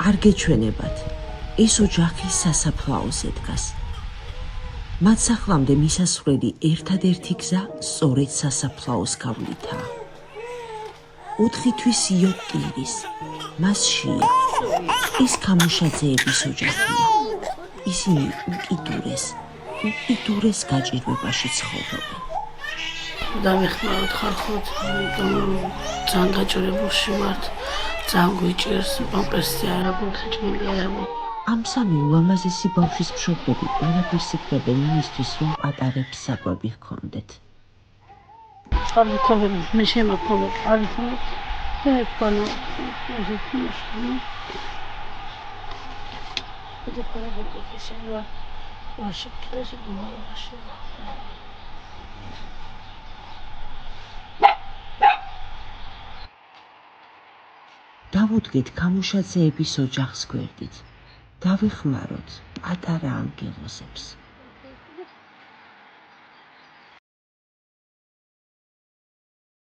არ გეჩვენებათ, ეს ოჯახი სასაფლაოზე დგას. მათ სახლამდე მისასვლელი ერთადერთი გზა სწორედ სასაფლაოს გავლითაა. 4 თვის იოტირის, მასშია, ეს ქამუშაძეების ოჯახია. ისინი უკიდურეს გაჭირვებაში ცხოვრობენ. დავეხმაროთ ხალხოთ, ძალიან გაჭირებულში ვართ, ძალიან გვიჭირს, პამპერსი არ აქვს, ხეჭმელი არ აქვს. ამ სამი ულამაზესი ბავშვის მშობლები ყველაფერს იკრებენ იმისთვის, რომ პატარებს საკვები ჰქონდეთ. მე შემოქმნე, დავუდგეთ ქამუშაძეების ოჯახს გვერდით. დავეხმაროთ პატარა ანგელოზებს.